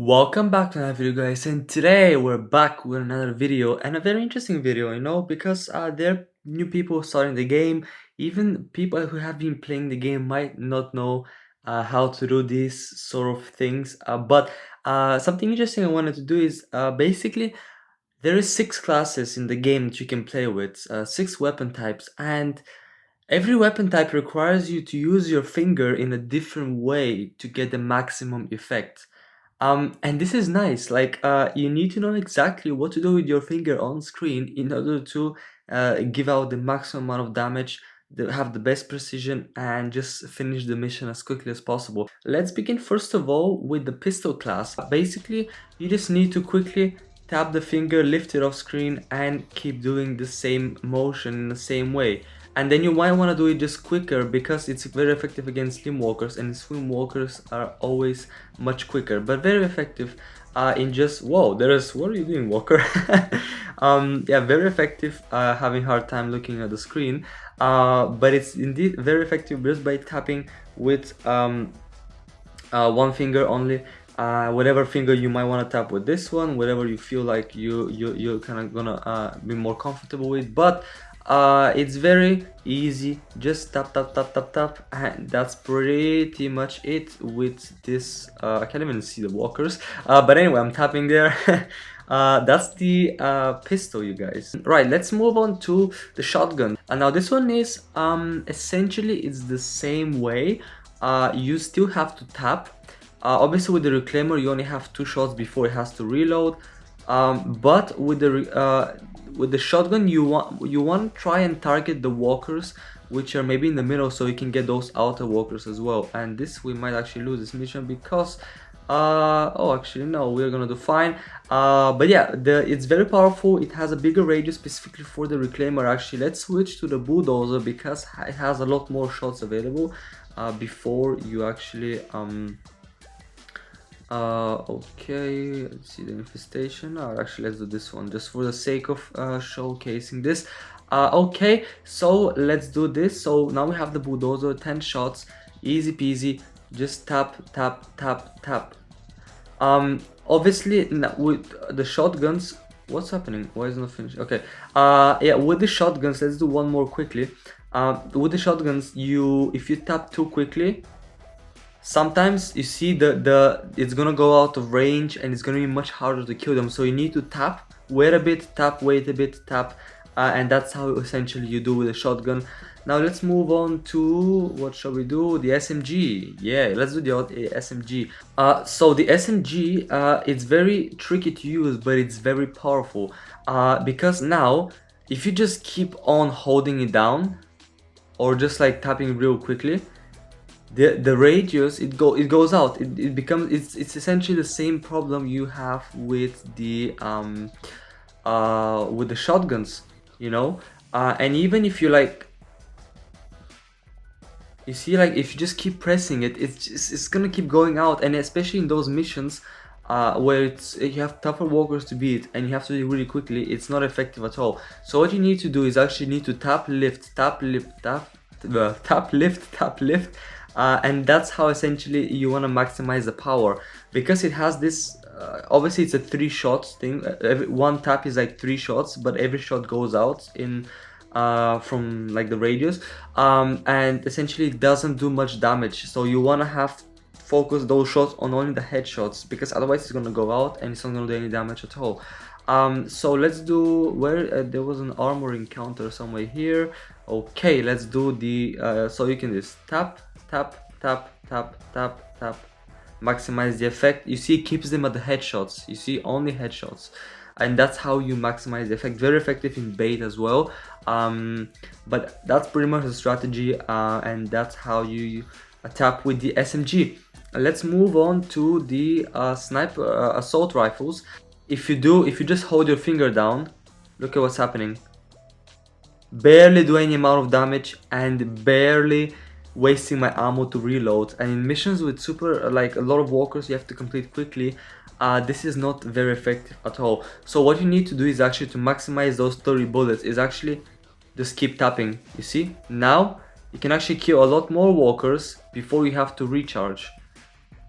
Welcome back to another video, guys, and today we're back with another video, and a very interesting video, because there are new people starting the game. Even people who have been playing the game might not know how to do these sort of things, but something interesting I wanted to do is basically there is 6 classes in the game that you can play with, 6 weapon types, and every weapon type requires you to use your finger in a different way to get the maximum effect. And this is nice. Like, you need to know exactly what to do with your finger on screen in order to give out the maximum amount of damage, have the best precision, and just finish the mission as quickly as possible. Let's begin first of all with the pistol class. Basically, you just need to quickly tap the finger, lift it off screen, and keep doing the same motion in the same way. And then you might want to do it just quicker because it's very effective against slim walkers, and swim walkers are always much quicker, but very effective in just what are you doing, walker? Yeah, very effective, having hard time looking at the screen, but it's indeed very effective just by tapping with one finger only. Whatever finger you might want to tap with this one, whatever you feel like you're kind of gonna be more comfortable with, but it's very easy. Just tap tap tap tap tap, and that's pretty much it with this. I can't even see the walkers, but anyway, I'm tapping there. That's the pistol, you guys. Right, let's move on to the shotgun. And now this one is essentially it's the same way. You still have to tap. Obviously with the reclaimer you only have 2 shots before it has to reload, but with the shotgun you want to try and target the walkers which are maybe in the middle, so you can get those outer walkers as well. And this, we might actually lose this mission because oh, actually no, we're gonna do fine. But yeah, it's very powerful. It has a bigger radius specifically for the reclaimer. Actually, let's switch to the Bulldozer because it has a lot more shots available before you actually okay, let's see the infestation. Actually, let's do this one just for the sake of showcasing this. Okay, so let's do this. So now we have the Bulldozer, 10 shots, easy peasy. Just tap tap tap tap. Obviously with the shotguns, what's happening? Why is it not finished? Okay, yeah, with the shotguns, let's do one more quickly. With the shotguns, if you tap too quickly, sometimes you see it's gonna go out of range and it's gonna be much harder to kill them. So you need to tap, wait a bit, tap, wait a bit, tap, and that's how essentially you do with a shotgun. Now let's move on to, what shall we do? The SMG. Yeah, let's do the SMG. So the SMG, it's very tricky to use, but it's very powerful, because now if you just keep on holding it down or just like tapping real quickly, the radius it goes out. It becomes, it's essentially the same problem you have with the shotguns, and even if you like, you see, like if you just keep pressing it, it's gonna keep going out. And especially in those missions where you have tougher walkers to beat and you have to do it really quickly, it's not effective at all. So what you need to do is actually need to tap lift, tap lift, tap lift, tap lift. And that's how essentially you want to maximize the power, because it has this obviously it's a 3 shots thing. One tap is like 3 shots, but every shot goes out in from like the radius, and essentially it doesn't do much damage. So you want to have focus those shots on only the headshots, because otherwise it's going to go out and it's not going to do any damage at all. So let's do where there was an armor encounter somewhere here. Okay, let's do the so you can just tap tap tap tap tap tap, maximize the effect. You see, it keeps them at the headshots. You see, only headshots, and that's how you maximize the effect. Very effective in bait as well, but that's pretty much the strategy, and that's how you tap with the SMG. Let's move on to the sniper assault rifles. If you just hold your finger down, look at what's happening. Barely do any amount of damage and barely wasting my ammo to reload. And in missions with like a lot of walkers you have to complete quickly, this is not very effective at all. So what you need to do is actually to maximize those 30 bullets is actually just keep tapping. You see, now you can actually kill a lot more walkers before you have to recharge.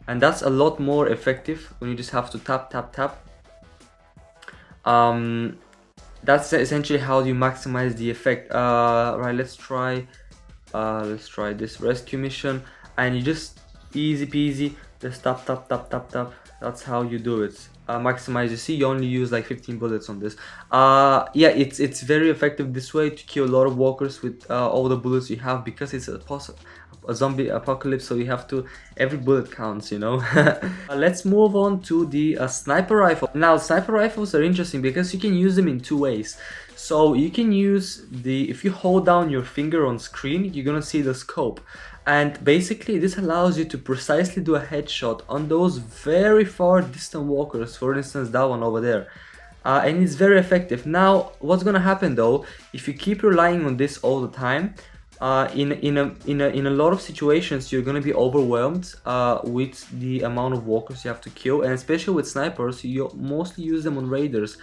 and that's a lot more effective when you just have to tap tap tap. That's essentially how you maximize the effect. Right, let's try this rescue mission, and you just easy peasy just tap tap tap tap tap. That's how you do it. Maximize. You see, you only use like 15 bullets on this. Yeah, it's very effective this way to kill a lot of walkers with all the bullets you have, because it's a zombie apocalypse, so you have to, every bullet counts, you know. Let's move on to the sniper rifle. Now, sniper rifles are interesting because you can use them in two ways. So you can use if you hold down your finger on screen, you're gonna see the scope, and basically this allows you to precisely do a headshot on those very far distant walkers, for instance that one over there. And it's very effective. Now, what's gonna happen though, if you keep relying on this all the time, in a lot of situations you're gonna be overwhelmed with the amount of walkers you have to kill, and especially with snipers, you mostly use them on raiders.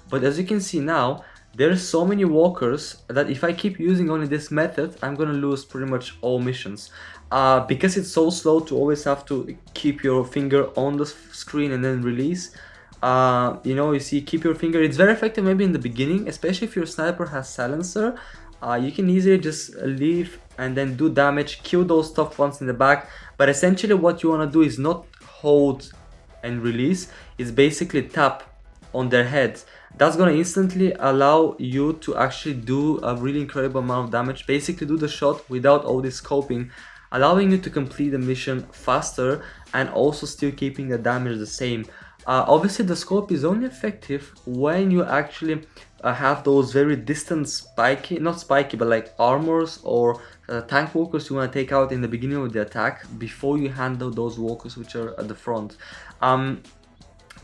But as you can see now, there's so many walkers that if I keep using only this method, I'm gonna lose pretty much all missions. Because it's so slow to always have to keep your finger on the screen and then release. You know, you see, keep your finger. It's very effective maybe in the beginning, especially if your sniper has silencer. You can easily just leave and then do damage, kill those tough ones in the back. But essentially what you want to do is not hold and release, it's basically tap on their heads. That's gonna instantly allow you to actually do a really incredible amount of damage, basically do the shot without all this scoping, allowing you to complete the mission faster and also still keeping the damage the same. Obviously the scope is only effective when you actually have those very distant spiky, not spiky, but like armors or tank walkers you want to take out in the beginning of the attack before you handle those walkers which are at the front.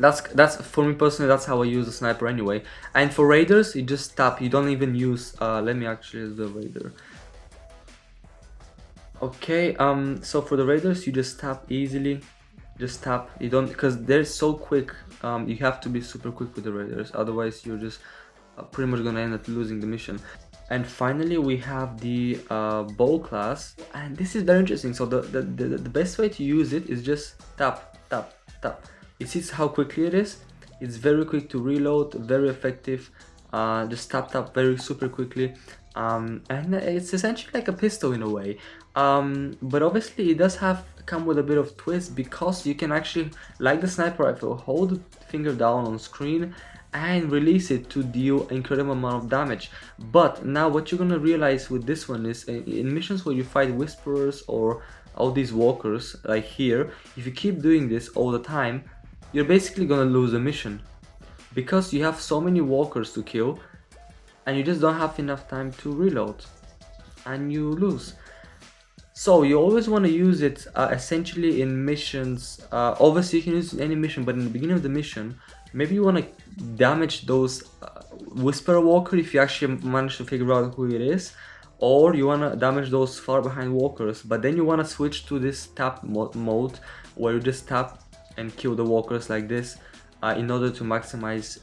That's for me personally, that's how I use the sniper anyway. And for raiders, you just tap, you don't even use, let me actually use the raider. Okay, so for the raiders, you just tap easily, just tap, you don't, because they're so quick, you have to be super quick with the raiders, otherwise you're just pretty much gonna end up losing the mission. And finally we have the bow class, and this is very interesting. So the best way to use it is just tap tap tap. You see how quickly it is. It's very quick to reload, very effective. Just tap tap very super quickly, and it's essentially like a pistol in a way. But obviously it does come with a bit of twist, because you can actually, like the sniper rifle, hold the finger down on screen and release it to deal an incredible amount of damage. But now what you're gonna realize with this one is, in missions where you fight whisperers or all these walkers like here, if you keep doing this all the time, you're basically gonna lose a mission, because you have so many walkers to kill and you just don't have enough time to reload and you lose. So you always want to use it essentially in missions. Obviously you can use it in any mission, but in the beginning of the mission, maybe you want to damage those whisperer walker if you actually manage to figure out who it is, or you want to damage those far behind walkers, but then you want to switch to this tap mode where you just tap and kill the walkers like this, in order to maximize,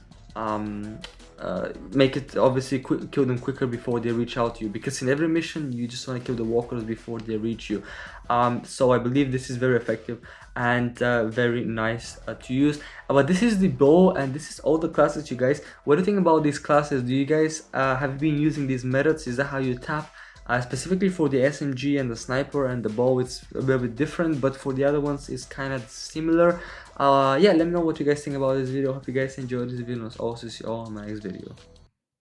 make it obviously kill them quicker before they reach out to you, because in every mission you just want to kill the walkers before they reach you. So I believe this is very effective and very nice to use. But this is the bow, and this is all the classes, you guys. What do you think about these classes? Do you guys have been using these methods? Is that how you tap? Specifically for the SMG and the sniper and the bow, it's a little bit different, but for the other ones it's kind of similar. Yeah, let me know what you guys think about this video. Hope you guys enjoyed this video, and also see you all in my next video.